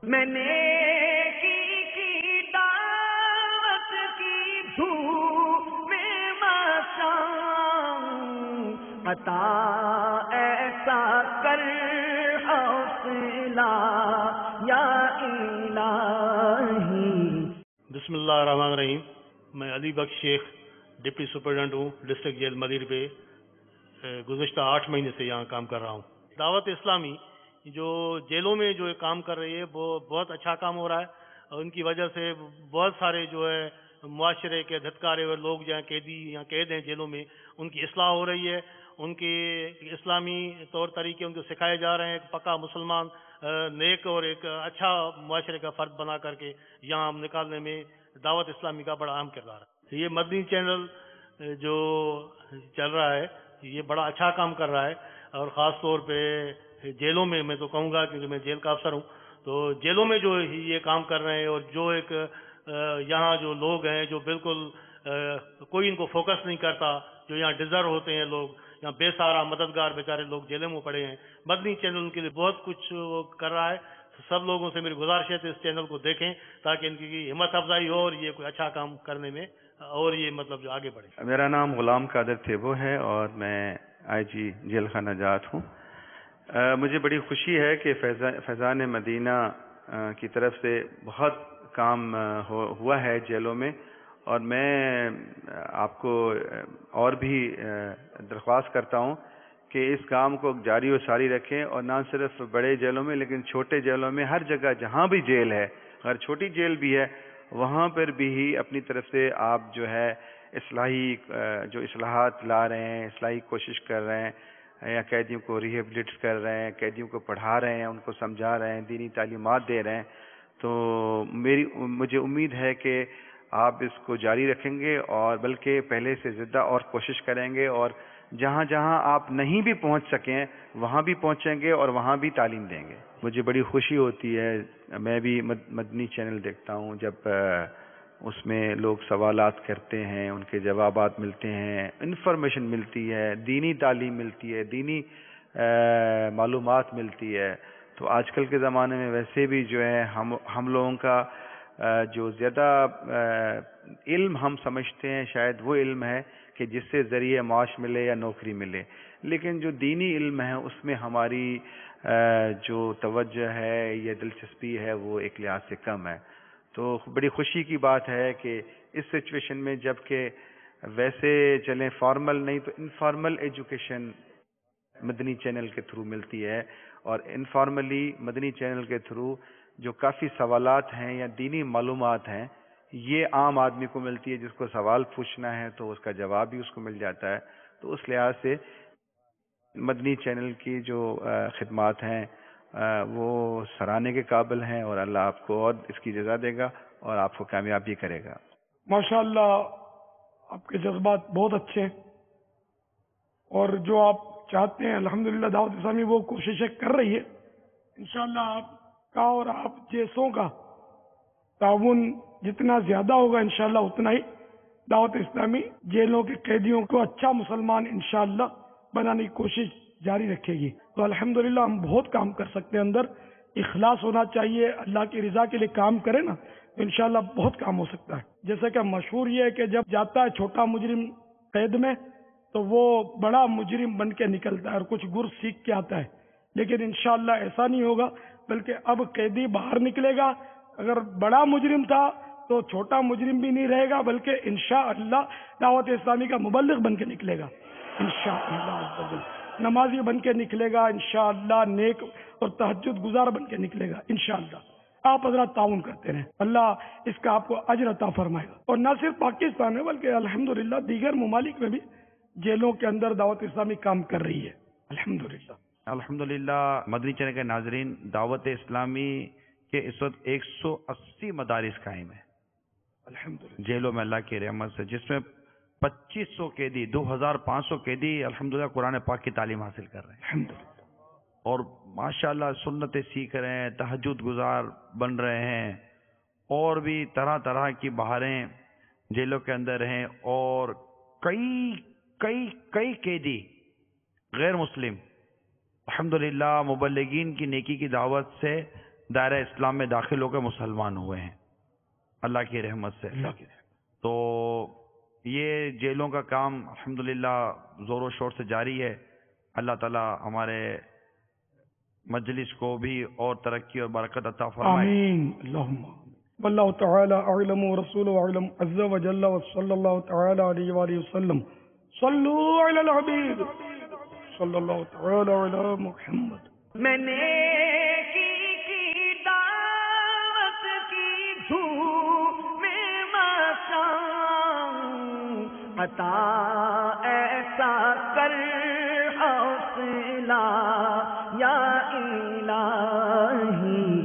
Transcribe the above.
میں نے کی دعوت کی دھوپ میں مچاؤں، عطا ایسا کر حوصلہ یا الہی۔ بسم اللہ الرحمن الرحیم۔ میں علی بخش شیخ ڈپٹی سپرڈنٹ ہوں ڈسٹرکٹ جیل مدیر پہ۔ گزشتہ 8 مہینے سے یہاں کام کر رہا ہوں۔ دعوت اسلامی جو جیلوں میں جو کام کر رہی ہے وہ بہت اچھا کام ہو رہا ہے، اور ان کی وجہ سے بہت سارے جو ہے معاشرے کے دھتکارے ہوئے لوگ جہاں قیدی یا قید ہیں جیلوں میں، ان کی اصلاح ہو رہی ہے، ان کے اسلامی طور طریقے ان کو سکھائے جا رہے ہیں۔ ایک پکا مسلمان نیک اور ایک اچھا معاشرے کا فرد بنا کر کے یہاں ہم نکالنے میں دعوت اسلامی کا بڑا اہم کردار ہے۔ یہ مدنی چینل جو چل رہا ہے یہ بڑا اچھا کام کر رہا ہے، اور خاص طور پہ جیلوں میں تو کہوں گا کیونکہ میں جیل کا افسر ہوں، تو جیلوں میں جو یہ کام کر رہے ہیں، اور جو ایک یہاں جو لوگ ہیں جو بالکل کوئی ان کو فوکس نہیں کرتا، جو یہاں ڈیزرو ہوتے ہیں لوگ، یہاں بے سہارا مددگار بیچارے لوگ جیلوں میں پڑے ہیں، مدنی چینل ان کے لیے بہت کچھ کر رہا ہے۔ سب لوگوں سے میری گزارش ہے کہ اس چینل کو دیکھیں تاکہ ان کی ہمت افزائی ہو اور یہ کوئی اچھا کام کرنے میں اور یہ مطلب جو آگے بڑھے۔ میرا نام غلام قادر تھیبو ہے اور میں آئی جی جیل خانہ جات ہوں۔ مجھے بڑی خوشی ہے کہ فیضان مدینہ کی طرف سے بہت کام ہوا ہے جیلوں میں، اور میں آپ کو اور بھی درخواست کرتا ہوں کہ اس کام کو جاری و ساری رکھیں، اور نہ صرف بڑے جیلوں میں لیکن چھوٹے جیلوں میں، ہر جگہ جہاں بھی جیل ہے، اگر چھوٹی جیل بھی ہے وہاں پر بھی اپنی طرف سے آپ جو ہے اصلاحی جو اصلاحات لا رہے ہیں، اصلاحی کوشش کر رہے ہیں، یا قیدیوں کو ریہیبلیٹ کر رہے ہیں، قیدیوں کو پڑھا رہے ہیں، ان کو سمجھا رہے ہیں، دینی تعلیمات دے رہے ہیں، تو مجھے امید ہے کہ آپ اس کو جاری رکھیں گے، اور بلکہ پہلے سے زیادہ اور کوشش کریں گے، اور جہاں جہاں آپ نہیں بھی پہنچ سکیں وہاں بھی پہنچیں گے اور وہاں بھی تعلیم دیں گے۔ مجھے بڑی خوشی ہوتی ہے، میں بھی مدنی چینل دیکھتا ہوں، جب اس میں لوگ سوالات کرتے ہیں، ان کے جوابات ملتے ہیں، انفارمیشن ملتی ہے، دینی تعلیم ملتی ہے، دینی معلومات ملتی ہے۔ تو آج کل کے زمانے میں ویسے بھی جو ہے ہم لوگوں کا جو زیادہ علم ہم سمجھتے ہیں شاید وہ علم ہے کہ جس سے ذریعہ معاش ملے یا نوکری ملے، لیکن جو دینی علم ہے اس میں ہماری جو توجہ ہے یا دلچسپی ہے وہ ایک لحاظ سے کم ہے۔ تو بڑی خوشی کی بات ہے کہ اس سچویشن میں جب کہ ویسے چلیں فارمل نہیں تو انفارمل ایجوکیشن مدنی چینل کے تھرو ملتی ہے، اور انفارملی مدنی چینل کے تھرو جو کافی سوالات ہیں یا دینی معلومات ہیں یہ عام آدمی کو ملتی ہے، جس کو سوال پوچھنا ہے تو اس کا جواب بھی اس کو مل جاتا ہے۔ تو اس لحاظ سے مدنی چینل کی جو خدمات ہیں وہ سراہنے کے قابل ہیں، اور اللہ آپ کو اور اس کی جزا دے گا اور آپ کو کامیابی کرے گا۔ ماشاءاللہ آپ کے جذبات بہت اچھے ہیں، اور جو آپ چاہتے ہیں الحمدللہ دعوت اسلامی وہ کوششیں کر رہی ہے۔ انشاءاللہ آپ کا اور آپ جیسوں کا تعاون جتنا زیادہ ہوگا انشاءاللہ اتنا ہی دعوت اسلامی جیلوں کے قیدیوں کو اچھا مسلمان انشاءاللہ بنانے کی کوشش جاری رکھے گی۔ تو الحمدللہ ہم بہت کام کر سکتے ہیں، اندر اخلاص ہونا چاہیے، اللہ کی رضا کے لیے کام کرے نا تو انشاءاللہ بہت کام ہو سکتا ہے۔ جیسے کہ مشہور یہ ہے کہ جب جاتا ہے چھوٹا مجرم قید میں تو وہ بڑا مجرم بن کے نکلتا ہے اور کچھ گر سیکھ کے آتا ہے، لیکن انشاءاللہ ایسا نہیں ہوگا، بلکہ اب قیدی باہر نکلے گا، اگر بڑا مجرم تھا تو چھوٹا مجرم بھی نہیں رہے گا، بلکہ انشاءاللہ دعوت اسلامی کا مبلغ بن کے نکلے گا، انشاءاللہ نمازی بن کے نکلے گا، انشاءاللہ نیک اور تہجد گزار بن کے نکلے گا انشاءاللہ۔ آپ حضرات تعاون کرتے رہیں، اللہ اس کا آپ کو اجر عطا فرمائے گا۔ اور نہ صرف پاکستان میں بلکہ الحمدللہ دیگر ممالک میں بھی جیلوں کے اندر دعوت اسلامی کام کر رہی ہے الحمدللہ۔ الحمدللہ مدنی چینل کے ناظرین، دعوت اسلامی کے اس وقت 180 مدارس قائم ہیں الحمدللہ جیلوں میں اللہ کی رحمت سے، جس میں 2500 قیدی 2500 قیدی الحمدللہ قرآن پاک کی تعلیم حاصل کر رہے ہیں، الحمدللہ، اور ماشاءاللہ سنتیں سیکھ رہے ہیں، تہجد گزار بن رہے ہیں، اور بھی طرح طرح کی بہاریں جیلوں کے اندر ہیں، اور کئی کئی کئی قیدی غیر مسلم الحمدللہ مبلغین کی نیکی کی دعوت سے دائرہ اسلام میں داخل ہو کے مسلمان ہوئے ہیں اللہ کی رحمت سے. اللہ کی رحمت. تو یہ جیلوں کا کام الحمدللہ زور و شور سے جاری ہے. اللہ تعالی ہمارے مجلس کو بھی اور ترقی اور برکت عطا فرمائے. آمین اللہم. واللہ تعالی اعلم ورسولہ اعلم عز وجل وصلی اللہ تعالی علیہ وآلہ وسلم. صلو علی الحبیب صلی اللہ تعالی علی محمد. میں نیکی کی دعوت کی دھوم میں مچاؤں، عطا ایسا کر حوصلہ یا الہی.